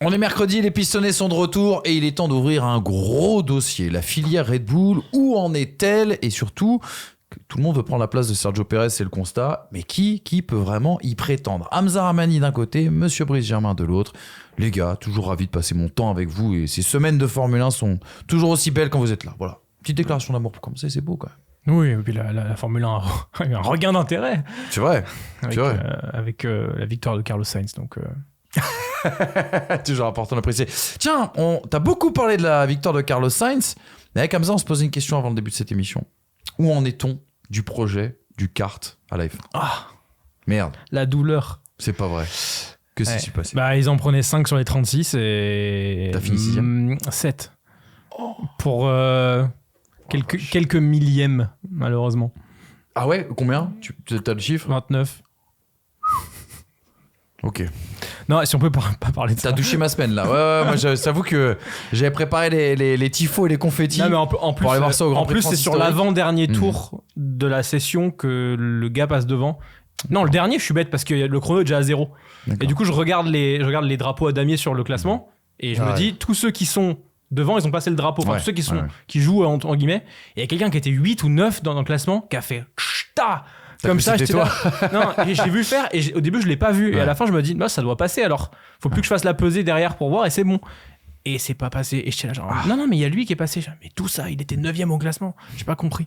On est mercredi, les pistonnets sont de retour et il est temps d'ouvrir un gros dossier. La filière Red Bull, où en est-elle? Et surtout, tout le monde veut prendre la place de Sergio Pérez, c'est le constat. Mais qui peut vraiment y prétendre? Hamza Rahmani d'un côté, Monsieur Brice Germain de l'autre. Les gars, toujours ravi de passer mon temps avec vous et ces semaines de Formule 1 sont toujours aussi belles quand vous êtes là. Voilà, petite déclaration d'amour pour commencer, c'est beau quand même. Oui, et puis la Formule 1 a eu un regain d'intérêt. C'est vrai. Avec la victoire de Carlos Sainz. Donc, toujours important d'apprécier. Tiens, t'as beaucoup parlé de la victoire de Carlos Sainz. Mais avec Hamza, on se posait une question avant le début de cette émission. Où en est-on du projet du kart à la F1? Ah, merde. La douleur. C'est pas vrai. Que s'est-il passé? Ils en prenaient 5 sur les 36 et... T'as fini 6e 7. Oh. Pour quelques millièmes, malheureusement. Ah ouais? Combien? T'as le chiffre? 29. Ok. Non, si on peut pas parler de ça. T'as douché ma semaine là. Ouais, moi j'avoue que j'avais préparé les tifos et les confettis. Non, mais en plus, pour aller voir ça au Grand Prix de France c'est sur historique. l'avant-dernier tour de la session que le gars passe devant. Non, le dernier, je suis bête parce que le chrono est déjà à 0. D'accord. Et du coup, je regarde les drapeaux à damier sur le classement et je me dis, tous ceux qui sont devant, ils ont passé le drapeau. Enfin, tous ceux qui jouent en guillemets. Et il y a quelqu'un qui était 8 ou 9 dans le classement qui a fait ch'ta comme ça, j'étais là. Non, j'ai vu le faire et au début je l'ai pas vu et à la fin je me dis ça doit passer, alors faut plus que je fasse la pesée derrière pour voir et c'est bon. Et c'est pas passé et j'étais là genre non mais il y a lui qui est passé. Mais tout ça, il était 9e au classement. J'ai pas compris.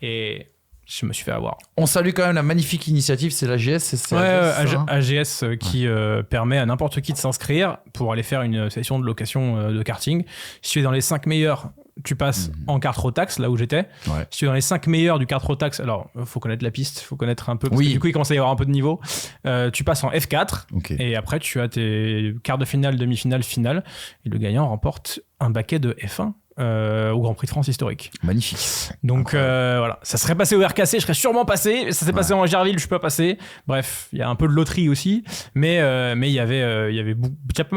Et je me suis fait avoir. On salue quand même la magnifique initiative, c'est l'AGS. C'est AGS qui permet à n'importe qui de s'inscrire pour aller faire une session de location de karting. Si tu es dans les 5 meilleurs, tu passes en kart Rotax, là où j'étais. Ouais. Si tu es dans les 5 meilleurs du kart Rotax, alors il faut connaître la piste, il faut connaître un peu, parce que du coup il commence à y avoir un peu de niveau. Tu passes en F4 et après tu as tes quarts de finale, demi-finale, finale. Et le gagnant remporte un baquet de F1. Au Grand Prix de France historique. Magnifique. Donc voilà, ça serait passé au RKC, je serais sûrement passé. Ça s'est passé en Gerville, je suis pas passé. Bref, il y a un peu de loterie aussi, mais il y avait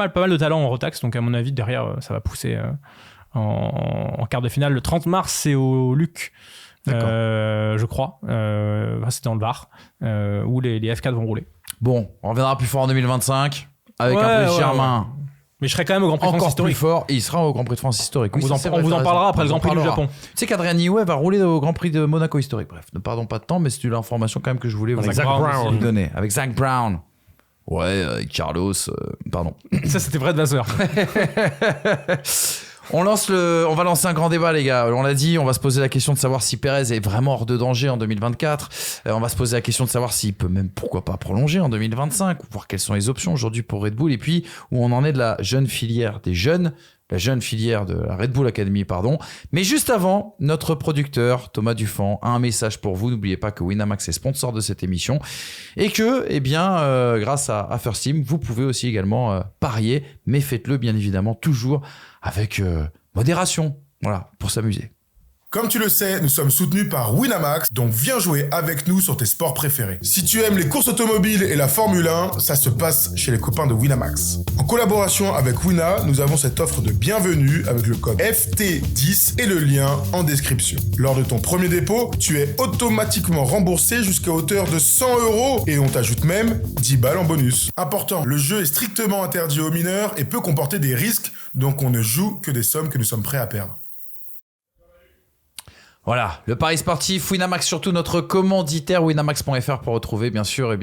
pas mal de talent en Rotax, donc à mon avis derrière ça va pousser en quart de finale. Le 30 mars, c'est au Luc. Je crois. C'est dans le Var où les F4 vont rouler. Bon, on reviendra plus fort en 2025 avec un Brice Germain. Mais je serai quand même au Grand Prix de France historique. Encore plus fort, et il sera au Grand Prix de France historique. On vous en parlera après le Grand Prix du Japon. Tu sais qu'Adrien Newey va rouler au Grand Prix de Monaco historique. Bref, ne perdons pas de temps, mais c'est l'information quand même que je voulais vous donner. Avec Zach Brown. Ouais, Carlos, pardon. Ça, c'était Brett Vasseur. On va lancer un grand débat, les gars. On l'a dit, on va se poser la question de savoir si Pérez est vraiment hors de danger en 2024. On va se poser la question de savoir s'il peut même, pourquoi pas, prolonger en 2025, voir quelles sont les options aujourd'hui pour Red Bull, et puis où on en est de la jeune filière des jeunes, la jeune filière de la Red Bull Academy, pardon. Mais juste avant, notre producteur, Thomas Dufan, a un message pour vous. N'oubliez pas que Winamax est sponsor de cette émission et que, grâce à First Team, vous pouvez aussi également parier, mais faites-le bien évidemment toujours avec modération, voilà, pour s'amuser. Comme tu le sais, nous sommes soutenus par Winamax, donc viens jouer avec nous sur tes sports préférés. Si tu aimes les courses automobiles et la Formule 1, ça se passe chez les copains de Winamax. En collaboration avec Wina, nous avons cette offre de bienvenue avec le code FT10 et le lien en description. Lors de ton premier dépôt, tu es automatiquement remboursé jusqu'à hauteur de 100 € et on t'ajoute même 10 balles en bonus. Important, le jeu est strictement interdit aux mineurs et peut comporter des risques, donc on ne joue que des sommes que nous sommes prêts à perdre. Voilà, le pari sportif, Winamax, surtout notre commanditaire winamax.fr pour retrouver bien sûr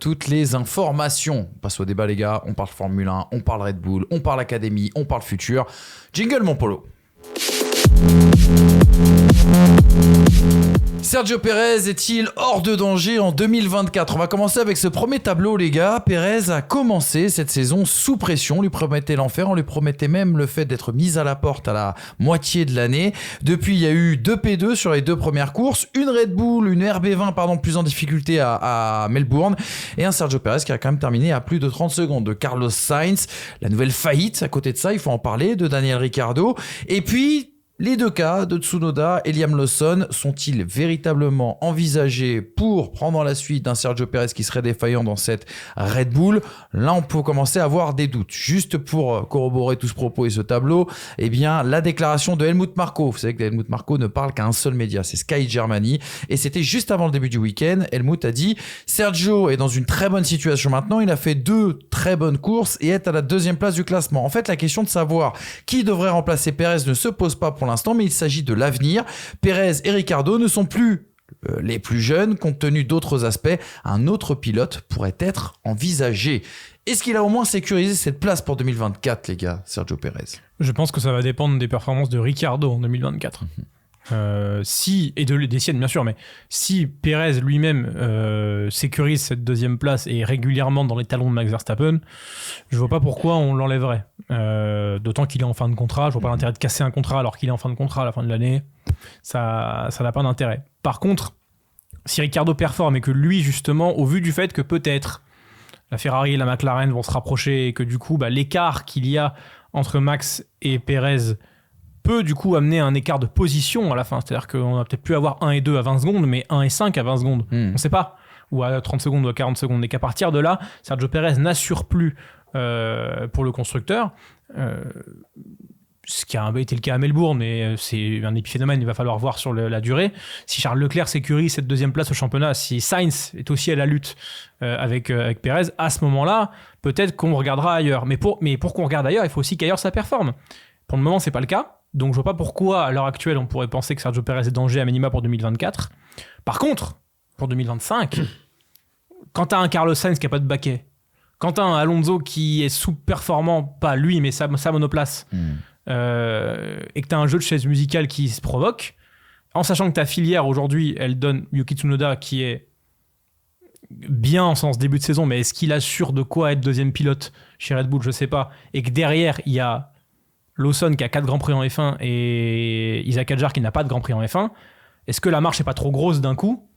toutes les informations. On passe au débat les gars, on parle Formule 1, on parle Red Bull, on parle Académie, on parle futur. Jingle mon polo. Sergio Pérez est-il hors de danger en 2024 ? On va commencer avec ce premier tableau, les gars. Pérez a commencé cette saison sous pression. On lui promettait l'enfer, on lui promettait même le fait d'être mis à la porte à la moitié de l'année. Depuis, il y a eu 2 P2 sur les 2 premières courses, une Red Bull, une RB20 plus en difficulté à Melbourne, et un Sergio Pérez qui a quand même terminé à plus de 30 secondes de Carlos Sainz. La nouvelle faillite, à côté de ça, il faut en parler, de Daniel Ricciardo. Et puis, Les deux cas de Tsunoda et Liam Lawson sont-ils véritablement envisagés pour prendre la suite d'un Sergio Perez qui serait défaillant dans cette Red Bull? Là, on peut commencer à avoir des doutes. Juste pour corroborer tout ce propos et ce tableau, eh bien, la déclaration de Helmut Marko. Vous savez que Helmut Marko ne parle qu'à un seul média, c'est Sky Germany. Et c'était juste avant le début du week-end. Helmut a dit « Sergio est dans une très bonne situation maintenant. Il a fait 2 très bonnes courses et est à la 2e place du classement. » En fait, la question de savoir qui devrait remplacer Perez ne se pose pas pour l'instant, mais il s'agit de l'avenir. Perez et Ricciardo ne sont plus les plus jeunes, compte tenu d'autres aspects. Un autre pilote pourrait être envisagé. Est-ce qu'il a au moins sécurisé cette place pour 2024, les gars, Sergio Perez? Je pense que ça va dépendre des performances de Ricciardo en 2024. Et des siennes bien sûr, mais si Perez lui-même sécurise cette 2e place et est régulièrement dans les talons de Max Verstappen, je vois pas pourquoi on l'enlèverait. D'autant qu'il est en fin de contrat, je vois pas l'intérêt de casser un contrat alors qu'il est en fin de contrat à la fin de l'année. Ça n'a pas d'intérêt. Par contre, si Ricciardo performe et que lui justement, au vu du fait que peut-être la Ferrari et la McLaren vont se rapprocher et que du coup l'écart qu'il y a entre Max et Perez peut du coup amener un écart de position à la fin. C'est-à-dire qu'on va peut-être plus avoir 1 et 2 à 20 secondes, mais 1 et 5 à 20 secondes. On ne sait pas. Ou à 30 secondes ou à 40 secondes. Et qu'à partir de là, Sergio Perez n'assure plus pour le constructeur. Ce qui a été le cas à Melbourne, mais c'est un épiphénomène, il va falloir voir sur la durée. Si Charles Leclerc sécurise cette 2e place au championnat, si Sainz est aussi à la lutte avec Perez, à ce moment-là, peut-être qu'on regardera ailleurs. Mais pour qu'on regarde ailleurs, il faut aussi qu'ailleurs ça performe. Pour le moment, c'est pas le cas. Donc je vois pas pourquoi, à l'heure actuelle, on pourrait penser que Sergio Perez est danger à minima pour 2024. Par contre, pour 2025, quand t'as un Carlos Sainz qui a pas de baquet, quand t'as un Alonso qui est sous-performant, pas lui, mais sa monoplace, et que t'as un jeu de chaise musicale qui se provoque, en sachant que ta filière aujourd'hui, elle donne Yuki Tsunoda qui est bien en sens début de saison, mais est-ce qu'il assure de quoi être 2e pilote chez Red Bull? Je sais pas. Et que derrière, il y a Lawson qui a 4 Grands Prix en F1 et Isaac Hadjar qui n'a pas de Grand Prix en F1, est-ce que la marche n'est pas trop grosse d'un coup?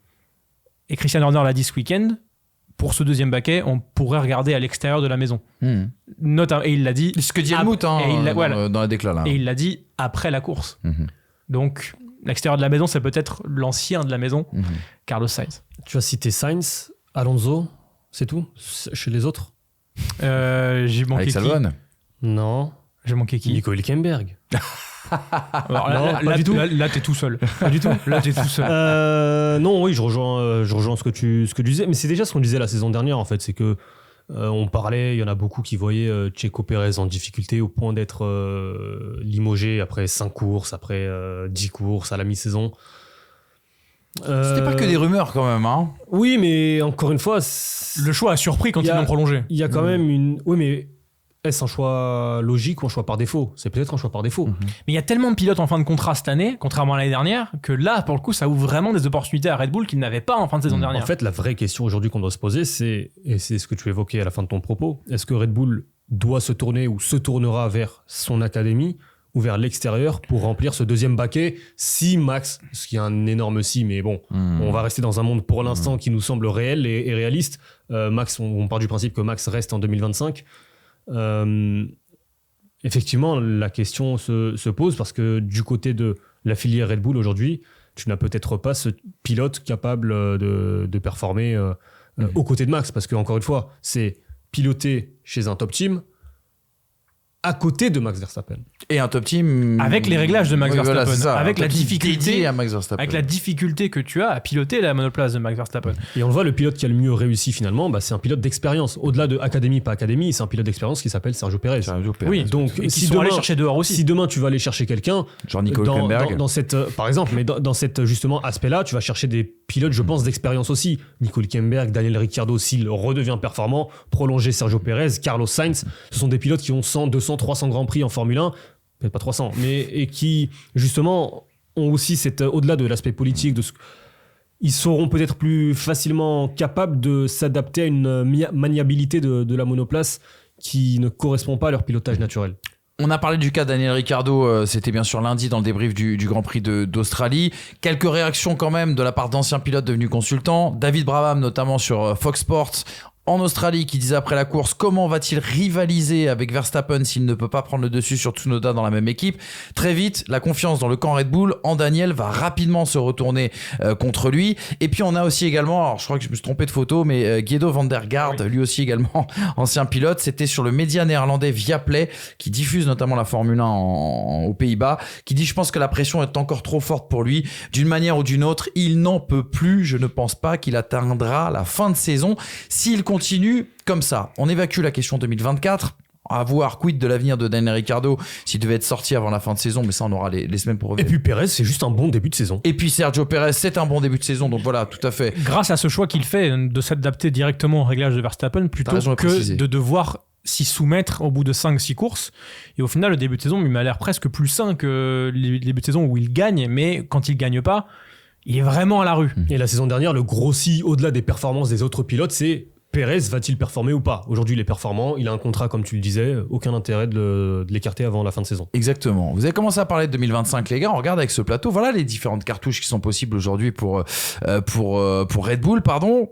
Et Christian Horner l'a dit ce week-end, pour ce 2e baquet, on pourrait regarder à l'extérieur de la maison. Et il l'a dit... Ce que dit Helmut dans la décla. Là. Et il l'a dit après la course. Donc, l'extérieur de la maison, c'est peut-être l'ancien de la maison, Carlos Sainz. Tu as cité Sainz, Alonso, c'est tout? Chez les autres? J'ai manqué Alex Albon? Non. J'ai manqué qui? Nico Hülkenberg. Alors, là, t'es tout seul. Pas du tout. Là, t'es tout seul. Non, oui, je rejoins ce que tu disais. Mais c'est déjà ce qu'on disait la saison dernière, en fait. C'est que on parlait, il y en a beaucoup qui voyaient Checo Pérez en difficulté au point d'être limogé après 5 courses, après 10 courses à la mi-saison. C'était pas que des rumeurs quand même, hein. Oui, mais encore une fois... Le choix a surpris quand ils l'ont prolongé. Il y a quand même une... Oui, mais... Est-ce un choix logique ou un choix par défaut? C'est peut-être un choix par défaut. Mais il y a tellement de pilotes en fin de contrat cette année, contrairement à l'année dernière, que là, pour le coup, ça ouvre vraiment des opportunités à Red Bull qu'ils n'avaient pas en fin de saison dernière. En fait, la vraie question aujourd'hui qu'on doit se poser, et c'est ce que tu évoquais à la fin de ton propos, est-ce que Red Bull doit se tourner ou se tournera vers son académie ou vers l'extérieur pour remplir ce 2e baquet si Max, ce qui est un énorme si, mais bon, on va rester dans un monde pour l'instant qui nous semble réel et réaliste. Max, on part du principe que Max reste en 2025. Effectivement, la question se pose parce que du côté de la filière Red Bull aujourd'hui, tu n'as peut-être pas ce pilote capable de performer aux côtés de Max, parce que encore une fois, c'est piloter chez un top team à côté de Max Verstappen. Et un top team avec les réglages de Max Verstappen, voilà, ça, avec la difficulté à Max Verstappen. Avec la difficulté que tu as à piloter la monoplace de Max Verstappen. Et on le voit, le pilote qui a le mieux réussi finalement, c'est un pilote d'expérience. Au-delà de académie, pas académie, c'est un pilote d'expérience qui s'appelle Sergio Pérez. Oui, donc si demain, allés chercher dehors aussi. Si demain tu vas aller chercher quelqu'un, genre Nico Hülkenberg, dans cette, par exemple, mais dans cette justement aspect-là, tu vas chercher des pilotes, je pense, d'expérience aussi. Nico Hülkenberg, Daniel Ricciardo, s'il redevient performant, prolonger Sergio Pérez, Carlos Sainz, ce sont des pilotes qui ont 100, 200, 300 grands prix en Formule 1, peut-être pas 300, et qui justement ont aussi cette, au-delà de l'aspect politique, ils seront peut-être plus facilement capables de s'adapter à une maniabilité de la monoplace qui ne correspond pas à leur pilotage naturel. On a parlé du cas de Daniel Ricciardo, c'était bien sûr lundi dans le débrief du Grand Prix d'Australie. Quelques réactions quand même de la part d'anciens pilotes devenus consultants. David Brabham notamment sur Fox Sports en Australie qui disait après la course comment va-t-il rivaliser avec Verstappen s'il ne peut pas prendre le dessus sur Tsunoda dans la même équipe. Très vite, la confiance dans le camp Red Bull en Daniel va rapidement se retourner contre lui. Et puis on a aussi également, alors je crois que je me suis trompé de photo, mais Guido van der Garde, lui aussi également ancien pilote, c'était sur le média néerlandais Viaplay qui diffuse notamment la Formule 1 aux Pays-Bas, qui dit: je pense que la pression est encore trop forte pour lui, d'une manière ou d'une autre, il n'en peut plus, je ne pense pas qu'il atteindra la fin de saison s'il continue comme ça. On évacue la question 2024. À voir quid de l'avenir de Daniel Ricciardo s'il devait être sorti avant la fin de saison, mais ça on aura les semaines pour revenir. Et puis Pérez, c'est juste un bon début de saison. Et puis Sergio Pérez, c'est un bon début de saison, donc voilà, tout à fait. Grâce à ce choix qu'il fait de s'adapter directement au réglage de Verstappen plutôt que de devoir s'y soumettre au bout de 5-6 courses. Et au final, le début de saison, il m'a l'air presque plus sain que les débuts de saison où il gagne, mais quand il gagne pas, il est vraiment à la rue. Et la saison dernière, le grossi au-delà des performances des autres pilotes, c'est Pérez va-t-il performer ou pas ? Aujourd'hui, il est performant, il a un contrat, comme tu le disais, aucun intérêt de l'écarter avant la fin de saison. Exactement. Vous avez commencé à parler de 2025, les gars. On regarde avec ce plateau. Voilà les différentes cartouches qui sont possibles aujourd'hui pour Red Bull.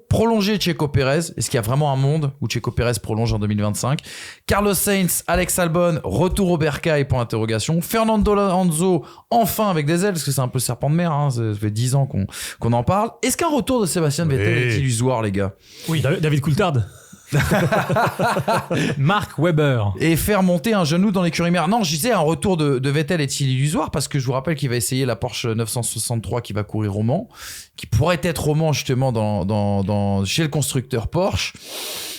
Prolonger Checo Pérez. Est-ce qu'il y a vraiment un monde où Checo Pérez prolonge en 2025 ? Carlos Sainz, Alex Albon, retour au Bercail, point d'interrogation. Fernando Alonso, enfin avec des ailes, parce que c'est un peu serpent de mer. Hein. Ça fait 10 ans qu'on en parle. Est-ce qu'un retour de Sébastien Vettel est illusoire, les gars ? Oui. David Coulthard. Mark Webber. Et faire monter un genou dans l'écurie mère. Non, je disais, un retour de Vettel est-il illusoire, parce que je vous rappelle qu'il va essayer la Porsche 963 qui va courir au Mans, qui pourrait être au Mans justement chez le constructeur Porsche.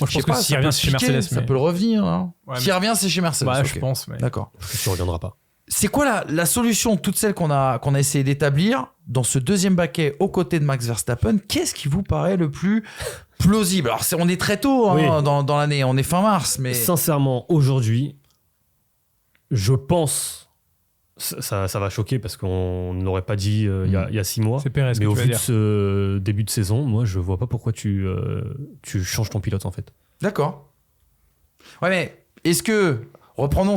Moi, je pense que s'il revient, c'est chez Mercedes. Ça peut le revenir. Hein. Ouais, s'il revient, c'est chez Mercedes. Ouais, okay. je pense. Mais... D'accord. Tu ne reviendras pas. C'est quoi la solution, toutes celles qu'on a essayé d'établir dans ce deuxième baquet aux côtés de Max Verstappen? Qu'est-ce qui vous paraît le plus plausible? Alors, on est très tôt oui. dans l'année, on est fin mars, mais... Sincèrement, aujourd'hui, je pense... Ça va choquer parce qu'on ne l'aurait pas dit il y a 6 mois. C'est Pérez, mais au vu de ce début de saison, moi, je vois pas pourquoi tu changes ton pilote, en fait. D'accord. Ouais, mais est-ce que... Reprenons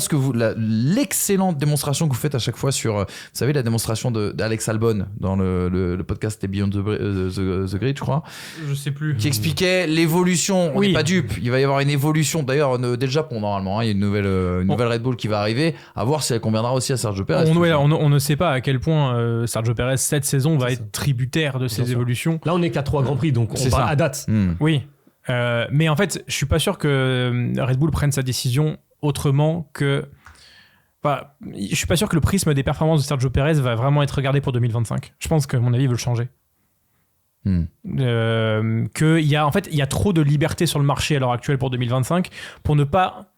l'excellente démonstration que vous faites à chaque fois sur, vous savez, la démonstration d'Alex Albon dans le podcast Beyond the Grid, je crois. Je sais plus. Qui expliquait l'évolution. On n'est pas dupe. Il va y avoir une évolution. D'ailleurs, dès le Japon, normalement, il y a une nouvelle Red Bull qui va arriver. À voir si elle conviendra aussi à Sergio Pérez. On ne sait pas à quel point Sergio Pérez, cette saison, va être tributaire de ces évolutions. Là, on n'est qu'à 3 Grands Prix, donc on parle à date. Oui. Mais en fait, je suis pas sûr que Red Bull prenne sa décision autrement que... Enfin, je suis pas sûr que le prisme des performances de Sergio Pérez va vraiment être regardé pour 2025. Je pense que, à mon avis, il veut le changer. Il y a trop de liberté sur le marché à l'heure actuelle pour 2025 pour ne pas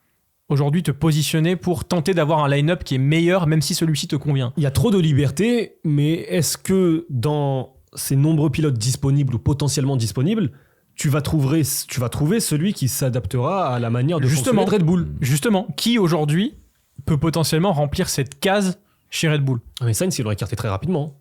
aujourd'hui te positionner pour tenter d'avoir un line-up qui est meilleur même si celui-ci te convient. Il y a trop de liberté, mais est-ce que dans ces nombreux pilotes disponibles ou potentiellement disponibles, tu vas trouver celui qui s'adaptera à la manière de fonctionner de Red Bull? Justement, qui aujourd'hui peut potentiellement remplir cette case chez Red Bull? Mais Sainz, il l'aurait écarté très rapidement.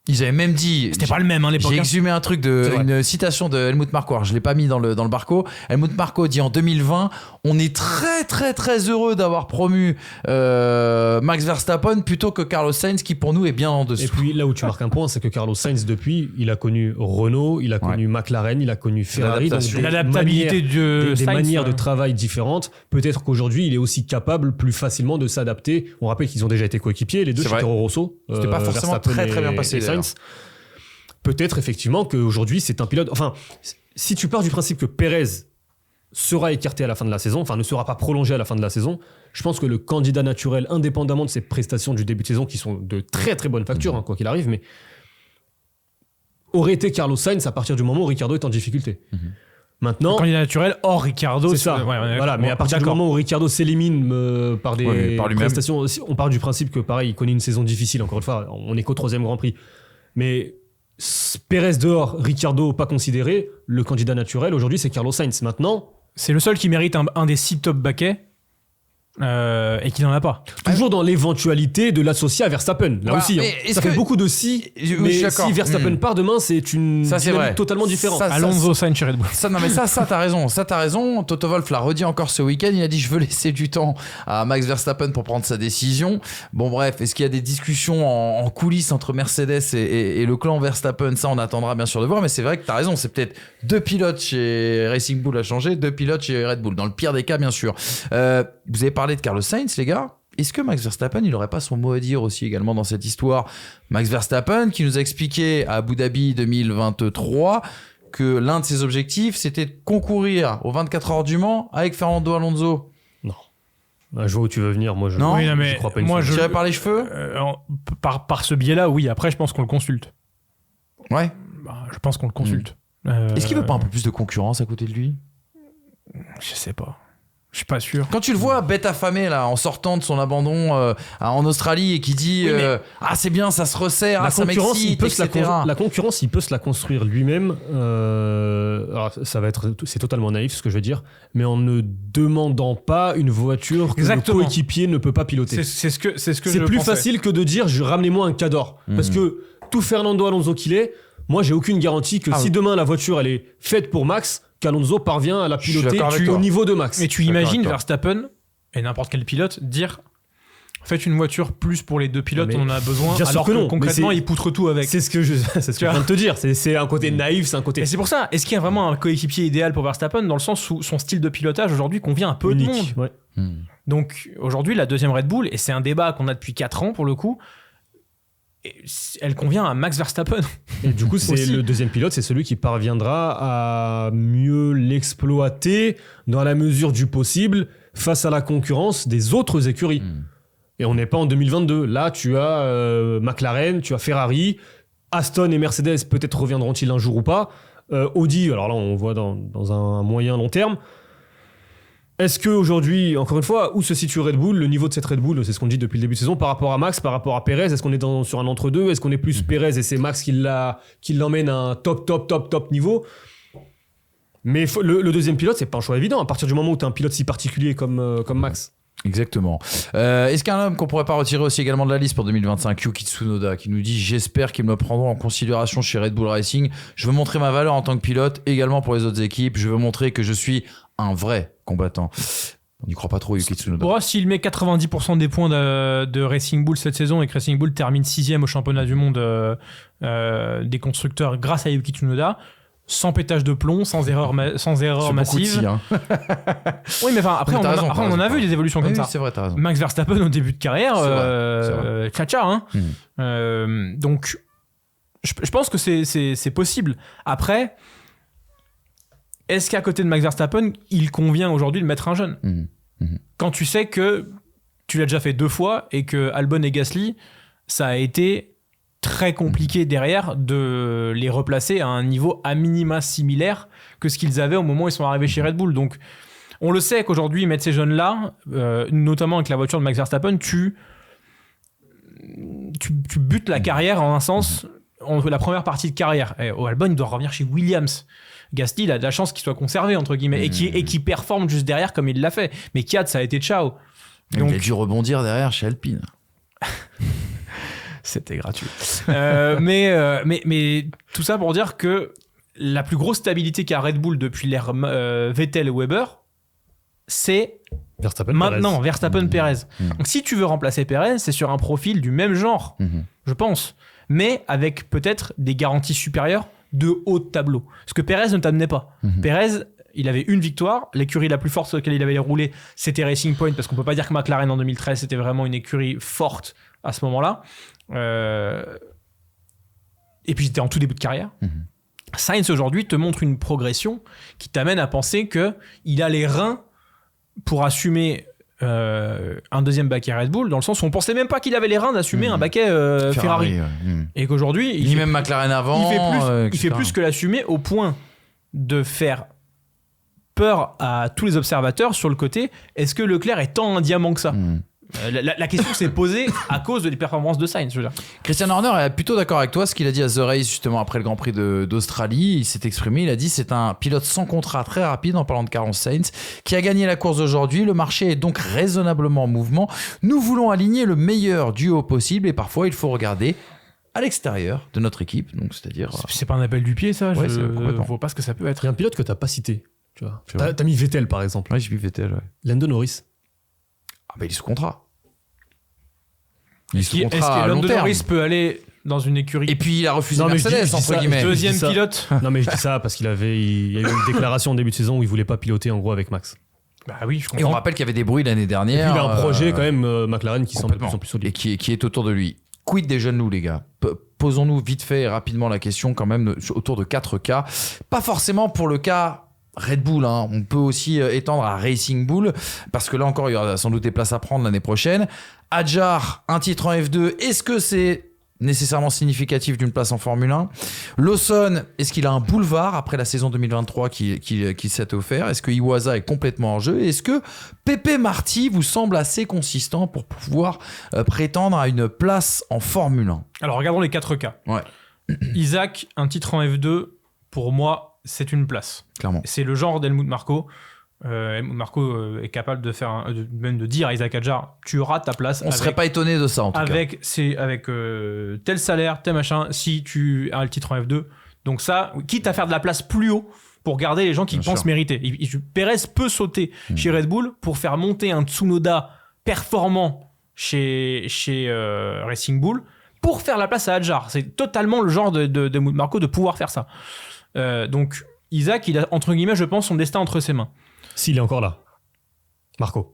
Ils avaient même dit... C'était pas le même, hein, l'époque. J'ai exhumé un truc une citation de Helmut Marko. Alors, je l'ai pas mis dans le barco. Helmut Marko dit en 2020, on est très très très heureux d'avoir promu Max Verstappen plutôt que Carlos Sainz qui pour nous est bien en dessous. Et puis là où tu marques un point, c'est que Carlos Sainz depuis, il a connu Renault, il a connu McLaren, il a connu Ferrari. L'adaptabilité des manières de travail différentes. Peut-être qu'aujourd'hui, il est aussi capable plus facilement de s'adapter. On rappelle qu'ils ont déjà été coéquipiers, les deux chez Toro Rosso. C'était pas forcément très très bien passé. Peut-être effectivement qu'aujourd'hui c'est un pilote. Enfin, si tu pars du principe que Pérez sera écarté à la fin de la saison, enfin ne sera pas prolongé à la fin de la saison, je pense que le candidat naturel, indépendamment de ses prestations du début de saison qui sont de très très bonne facture, quoi qu'il arrive, mais aurait été Carlos Sainz à partir du moment où Ricciardo est en difficulté. Maintenant, le candidat naturel hors Ricciardo, c'est ça. Voilà, mais à partir du moment où Ricciardo s'élimine par des prestations, on part du principe que pareil, il connaît une saison difficile. Encore une fois, on n'est qu'au 3e Grand Prix. Mais Pérez dehors, Ricciardo pas considéré, le candidat naturel aujourd'hui c'est Carlos Sainz. Maintenant, c'est le seul qui mérite un des 6 top baquets. et qu'il n'en a pas. Toujours dans l'éventualité de l'associer à Verstappen. Là aussi, ça fait beaucoup de si. Mais si Verstappen part demain, c'est une dynamique totalement différente. Alonso Sainz chez Red Bull. Ça, t'as raison. Toto Wolff l'a redit encore ce week-end. Il a dit je veux laisser du temps à Max Verstappen pour prendre sa décision. Bon, bref, est-ce qu'il y a des discussions en coulisses entre Mercedes et le clan Verstappen? Ça, on attendra bien sûr de voir. Mais c'est vrai que t'as raison. C'est peut-être 2 pilotes chez Racing Bull à changer, 2 pilotes chez Red Bull. Dans le pire des cas, bien sûr. Vous avez parlé de Carlos Sainz, les gars. Est-ce que Max Verstappen, il n'aurait pas son mot à dire aussi également dans cette histoire? Max Verstappen qui nous a expliqué à Abu Dhabi 2023 que l'un de ses objectifs, c'était de concourir aux 24 heures du Mans avec Fernando Alonso. Non. Je vois où tu veux venir. Moi, je non, oui, non, mais crois pas une moi, je tirais par les cheveux. Par ce biais-là, oui. Après, je pense qu'on le consulte. Ouais. Je pense qu'on le consulte. Est-ce qu'il veut pas un peu plus de concurrence à côté de lui? Je sais pas. Je suis pas sûr. Quand tu le vois bête affamé là en sortant de son abandon en Australie et qui dit c'est bien, ça se resserre, ça m'excite, etc. La concurrence, il peut se la construire lui-même. Alors c'est totalement naïf ce que je veux dire, mais en ne demandant pas une voiture que le coéquipier ne peut pas piloter. C'est plus facile que de dire ramenez-moi un Cador, parce que tout Fernando Alonso qu'il est, moi j'ai aucune garantie que si demain la voiture elle est faite pour Max, qu'Alonso parvient à la piloter au niveau de Max. Mais tu imagines Verstappen et n'importe quel pilote dire faites une voiture plus pour les 2 pilotes, on en a besoin, alors que concrètement ils poutrent tout avec. C'est ce que je viens de te dire. C'est un côté naïf, c'est un côté. Et c'est pour ça. Est-ce qu'il y a vraiment un coéquipier idéal pour Verstappen dans le sens où son style de pilotage aujourd'hui convient à peu de monde. Ouais. Donc aujourd'hui la deuxième Red Bull, et c'est un débat qu'on a depuis 4 ans pour le coup, elle convient à Max Verstappen. Et du coup, c'est le deuxième pilote, c'est celui qui parviendra à mieux l'exploiter dans la mesure du possible face à la concurrence des autres écuries. Et on n'est pas en 2022. Là, tu as McLaren, tu as Ferrari, Aston et Mercedes, peut-être reviendront-ils un jour ou pas. Audi, alors là, on voit dans un moyen long terme. Est-ce qu'aujourd'hui, encore une fois, où se situe Red Bull? Le niveau de cette Red Bull, c'est ce qu'on dit depuis le début de saison, par rapport à Max, par rapport à Perez, est-ce qu'on est sur un entre-deux? Est-ce qu'on est plus Perez et c'est Max qui l'emmène à un top niveau? Mais le deuxième pilote, c'est pas un choix évident, à partir du moment où tu as un pilote si particulier comme Max. Exactement. Est-ce qu'il y a un homme qu'on pourrait pas retirer aussi également de la liste pour 2025? Yuki Tsunoda qui nous dit j'espère qu'ils me prendront en considération chez Red Bull Racing. Je veux montrer ma valeur en tant que pilote, également pour les autres équipes. Je veux montrer que je suis un vrai combattant. On n'y croit pas trop, Yuki Tsunoda. Bon, s'il met 90% des points de Racing Bull cette saison et que Racing Bull termine 6ème au championnat du monde des constructeurs grâce à Yuki Tsunoda, sans pétage de plomb, sans erreur massive. Si, hein. Oui, mais après, on en a vu des évolutions comme ça. C'est vrai, t'as raison. Max Verstappen au début de carrière, tcha-tcha. Hein. Donc, je pense que c'est possible. Après, est-ce qu'à côté de Max Verstappen, il convient aujourd'hui de mettre un jeune quand tu sais que tu l'as déjà fait 2 fois et que Albon et Gasly, ça a été très compliqué derrière de les replacer à un niveau à minima similaire que ce qu'ils avaient au moment où ils sont arrivés chez Red Bull. Donc, on le sait qu'aujourd'hui, mettre ces jeunes-là, notamment avec la voiture de Max Verstappen, tu butes la carrière en un sens, la première partie de carrière. Et Albon, il doit revenir chez Williams. Gasly, il a de la chance qu'il soit conservé, entre guillemets, et qui performe juste derrière comme il l'a fait. Mais Kiat, ça a été ciao. Donc, il a dû rebondir derrière chez Alpine. C'était gratuit. Mais tout ça pour dire que la plus grosse stabilité qu'a Red Bull depuis l'ère Vettel et Weber, c'est Verstappen-Perez. Donc si tu veux remplacer Perez, c'est sur un profil du même genre, je pense, mais avec peut-être des garanties supérieures de haut de tableau. Ce que Perez ne t'amenait pas. Perez, il avait une victoire, l'écurie la plus forte sur laquelle il avait roulé, c'était Racing Point, parce qu'on peut pas dire que McLaren en 2013 c'était vraiment une écurie forte à ce moment-là. Et puis j'étais en tout début de carrière. Sainz aujourd'hui te montre une progression qui t'amène à penser qu'il a les reins pour assumer un deuxième baquet Red Bull, dans le sens où on pensait même pas qu'il avait les reins d'assumer un baquet Ferrari. Et qu'aujourd'hui il même McLaren avant, il fait plus que l'assumer, au point de faire peur à tous les observateurs sur le côté, est-ce que Leclerc est tant un diamant que ça? La question s'est posée à cause des performances de Sainz, je veux dire. Christian Horner est plutôt d'accord avec toi, ce qu'il a dit à The Race justement après le Grand Prix d'Australie. Il s'est exprimé, il a dit c'est un pilote sans contrat très rapide en parlant de Carlos Sainz qui a gagné la course aujourd'hui. Le marché est donc raisonnablement en mouvement. Nous voulons aligner le meilleur duo possible et parfois il faut regarder à l'extérieur de notre équipe. Donc c'est-à-dire. C'est pas un appel du pied ça, Ouais, je complètement. vois pas ce que ça peut être. Il y a un pilote que t'as pas cité. Tu vois. C'est vrai. T'as mis Vettel par exemple. Ouais, j'ai vu Vettel. Ouais. Lando Norris. Ah bah il est sous contrat. Il est Est-ce sous que contrat à long Lando terme. Norris peut aller dans une écurie? Et puis il a refusé Non, mais je dis Mercedes entre ça, guillemets. Deuxième je dis ça. pilote. Non mais je dis ça parce il y a eu une déclaration en début de saison où il voulait pas piloter en gros avec Max. Bah oui, je Et on comprends. rappelle qu'il y avait des bruits l'année Et puis dernière. il a un projet quand même McLaren qui semble de complètement. plus en plus solide. Et qui est autour de lui. Quid des jeunes loups, les gars? Posons-nous vite fait et rapidement la question quand même autour de 4 cas. Pas forcément pour le cas Red Bull, hein. On peut aussi étendre à Racing Bull parce que là encore il y aura sans doute des places à prendre l'année prochaine. Adjar, un titre en F2, est-ce que c'est nécessairement significatif d'une place en Formule 1? Lawson, est-ce qu'il a un boulevard après la saison 2023 qui s'est offert? Est-ce que Iwasa est complètement en jeu? Est-ce que Pepe Marty vous semble assez consistant pour pouvoir prétendre à une place en Formule 1? Alors regardons les 4 cas. Ouais. Isaac, un titre en F2, pour moi, c'est une place. Clairement. C'est le genre d'Helmut Marko. Helmut Marko est capable de faire même de dire à Isaac Adjar, tu auras ta place. On serait pas étonné de ça en tout cas. avec tel salaire, tel machin, si tu as le titre en F2. Donc ça, quitte à faire de la place plus haut pour garder les gens qui Bien pensent sûr. mériter. Perez peut sauter chez Red Bull pour faire monter un Tsunoda performant chez Racing Bull pour faire la place à Adjar. C'est totalement le genre de Marco de pouvoir faire ça. Donc Isaac, il a entre guillemets, je pense, son destin entre ses mains. S'il est encore là. Marco.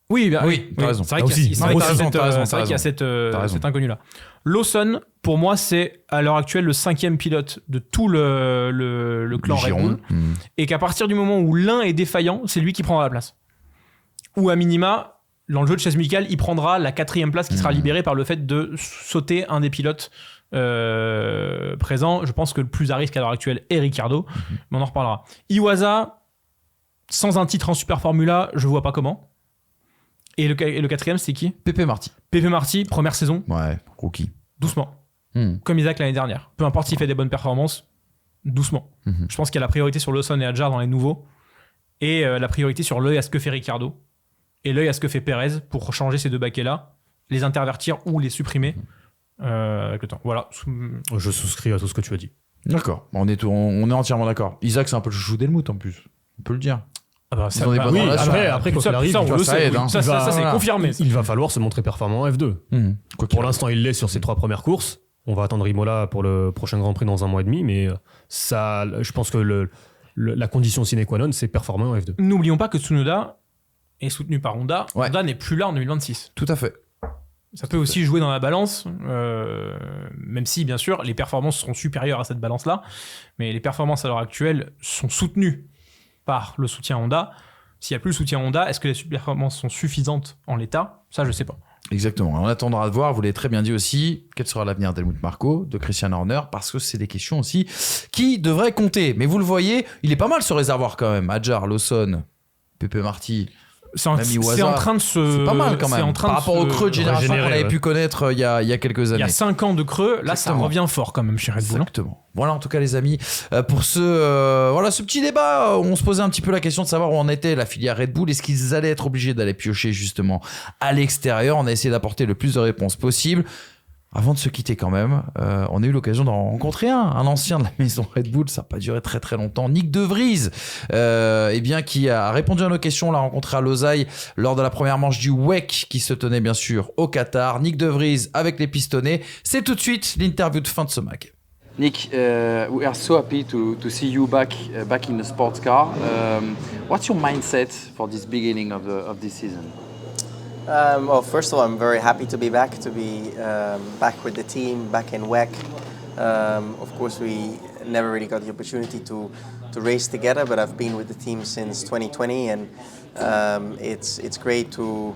Oui, t'as raison. C'est vrai Là qu'il y a, aussi, c'est vrai t'as qu'il y a raison, cette, t'as raison, c'est vrai qu'il y a t'as raison. cet inconnu-là. Lawson, pour moi, c'est à l'heure actuelle le 5e pilote de tout le clan Red Bull. Et qu'à partir du moment où l'un est défaillant, c'est lui qui prendra la place. Ou à minima, dans le jeu de chaise musicale, il prendra la 4e place qui sera libérée par le fait de sauter un des pilotes présents. Je pense que le plus à risque à l'heure actuelle est Ricciardo, mais on en reparlera. Iwasa, sans un titre en Super Formula, je vois pas comment. Et le 4e, c'est qui? Pepe Marty. Pepe Marty, première saison, Ouais, rookie. doucement. Hmm. Comme Isaac l'année dernière. Peu importe s'il fait des bonnes performances, doucement. Mhm. Je pense qu'il y a la priorité sur Lawson et Adjar dans les nouveaux. Et la priorité sur l'œil à ce que fait Ricciardo. Et l'œil à ce que fait Perez pour changer ces deux baquets-là, les intervertir ou les supprimer avec le temps. Voilà. Je souscris à tout ce que tu as dit. D'accord, on est entièrement d'accord. Isaac, c'est un peu le chouchou d'Helmut en plus. On peut le dire. Ah bah, Ils ont des bonnes oui, relations. après, quoi ça, qu'il arrive, ça, on le ça sait. aide, Oui. hein. Ça, c'est Voilà. confirmé. il va falloir se montrer performant en F2. Pour l'instant, il l'est sur ses 3 premières courses. On va attendre Imola pour le prochain Grand Prix dans 1 mois et demi, mais ça, je pense que la condition sine qua non, c'est performant en F2. N'oublions pas que Tsunoda est soutenu par Honda. Ouais. Honda n'est plus là en 2026. Tout à fait. Ça peut aussi jouer dans la balance, même si, bien sûr, les performances seront supérieures à cette balance-là. Mais les performances à l'heure actuelle sont soutenues par le soutien Honda. S'il n'y a plus le soutien Honda, est-ce que les performances sont suffisantes en l'état? Ça, je ne sais pas. Exactement. On attendra de voir. Vous l'avez très bien dit aussi. Quel sera l'avenir d'Helmut Marko, de Christian Horner, parce que c'est des questions aussi qui devraient compter. Mais vous le voyez, il est pas mal ce réservoir quand même. Adjar, Lawson, Pepe Marty. C'est en train de se... C'est pas mal quand c'est même. en train Par de rapport au creux de génération qu'on régénérer, avait ouais. pu connaître il y a quelques années. Il y a 5 ans de creux, là, Exactement. ça revient fort quand même chez Red Bull. Exactement. Voilà en tout cas les amis pour ce petit débat, on se posait un petit peu la question de savoir où en était la filière Red Bull. Est-ce qu'ils allaient être obligés d'aller piocher justement à l'extérieur? On a essayé d'apporter le plus de réponses possible. Avant de se quitter quand même, on a eu l'occasion d'en rencontrer un ancien de la maison Red Bull, ça n'a pas duré très très longtemps, Nyck De Vries, qui a répondu à nos questions, on l'a rencontré à Losail lors de la première manche du WEC qui se tenait bien sûr au Qatar. Nyck De Vries avec les pistonnets, c'est tout de suite l'interview de fin de ce mag. Nick, we are so happy to see you back in the sports car. What's your mindset for this beginning of this season? Well, first of all, I'm very happy to be back back with the team, back in WEC. Of course, we never really got the opportunity to race together, but I've been with the team since 2020, and it's great to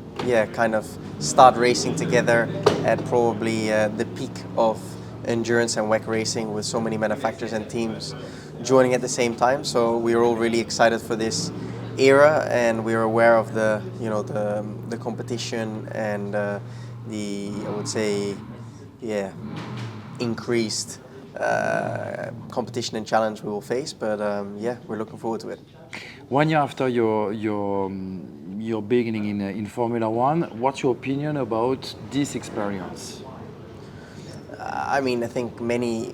kind of start racing together at probably the peak of endurance and WEC racing with so many manufacturers and teams joining at the same time. So we're all really excited for this era, and we're aware of the competition and the, I would say, increased competition and challenge we will face. But we're looking forward to it. 1 year after your beginning in Formula One, what's your opinion about this experience? I mean, I think many,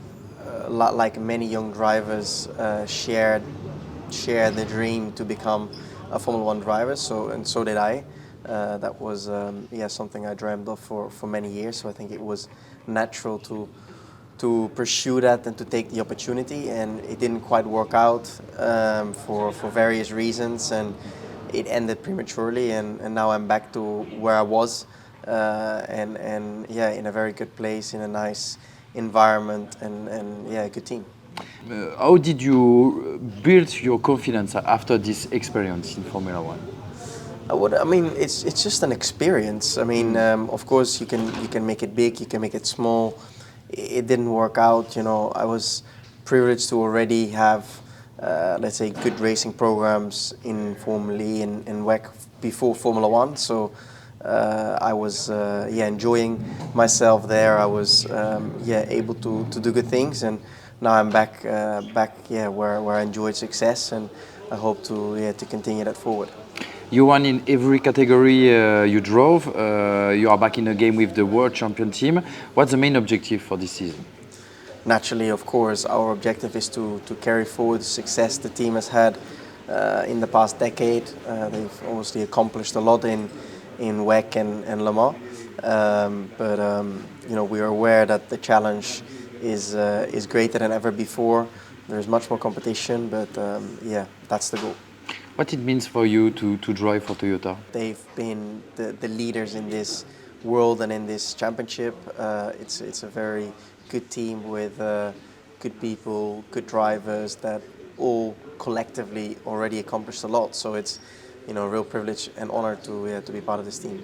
like many young drivers, shared the dream to become a Formula One driver. So did I. That was something I dreamed of for many years. So I think it was natural to pursue that and to take the opportunity. And it didn't quite work out for various reasons, and it ended prematurely. And now I'm back to where I was, and in a very good place, in a nice environment, and a good team. How did you build your confidence after this experience in Formula One? It's just an experience. I mean, of course, you can make it big, you can make it small. It didn't work out. I was privileged to already have, let's say, good racing programs in Formula E and WEC before Formula One. So I was enjoying myself there. I was able to do good things, and now I'm back where I enjoyed success, and I hope to continue that forward. You won in every category you drove. You are back in the game with the world champion team. What's the main objective for this season? Naturally, of course, our objective is to carry forward the success the team has had in the past decade. They've obviously accomplished a lot in WEC and Le Mans, but we are aware that the challenge is greater than ever before. There's much more competition, but that's the goal. What it means for you to drive for Toyota? They've been the leaders in this world and in this championship. It's a very good team with good people, good drivers that all collectively already accomplished a lot. So it's a real privilege and honor to be part of this team.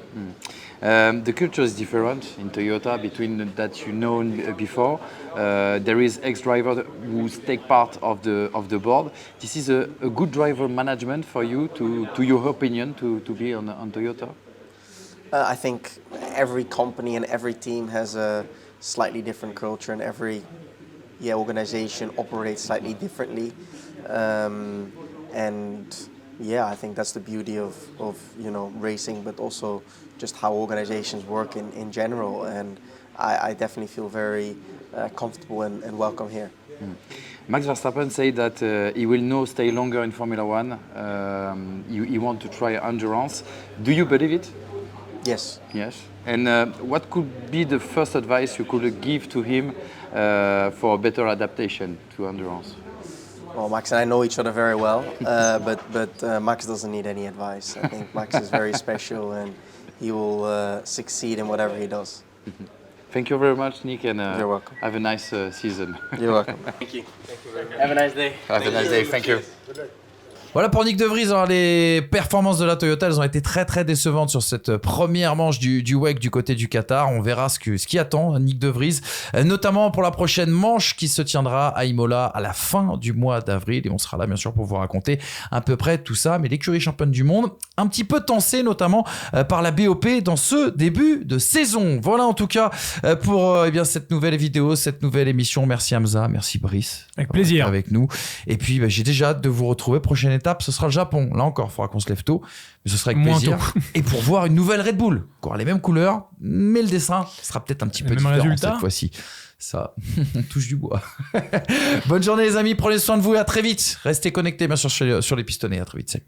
The culture is different in Toyota between that before. There is ex-driver who take part of the board. This is a good driver management for you, to your opinion, to be on Toyota? I think every company and every team has a slightly different culture, and every organization operates slightly differently. I think that's the beauty of racing, but also just how organizations work in general. And I definitely feel very comfortable and welcome here. Max Verstappen said that he will now stay longer in Formula One. He wants to try endurance. Do you believe it? Yes. Yes. And what could be the first advice you could give to him for a better adaptation to endurance? Well, Max and I know each other very well, but Max doesn't need any advice. I think Max is very special, and he will succeed in whatever he does. Thank you very much, Nick, and you're welcome. Have a nice season. You're welcome. Thank you. Have a nice day. Have a nice day. Thank you. Voilà pour Nyck de Vries. Alors, les performances de la Toyota, elles ont été très très décevantes sur cette première manche du WEC du côté du Qatar. On verra ce qui attend Nyck de Vries, notamment pour la prochaine manche qui se tiendra à Imola à la fin du mois d'avril. Et on sera là bien sûr pour vous raconter à peu près tout ça. Mais l'écurie championne du monde, un petit peu tensée notamment par la BOP dans ce début de saison. Voilà en tout cas pour cette nouvelle vidéo, cette nouvelle émission. Merci Hamza, merci Brice. Avec plaisir. Avec nous. Et puis j'ai déjà hâte de vous retrouver. Prochaine étape, ce sera le Japon. Là encore, il faudra qu'on se lève tôt, mais ce sera avec plaisir. Et pour voir une nouvelle Red Bull, qui aura les mêmes couleurs, mais le dessin sera peut-être un petit peu différent cette fois-ci. Ça, on touche du bois. Bonne journée les amis, prenez soin de vous et à très vite. Restez connectés bien sûr sur les pistonnets. À très vite, salut.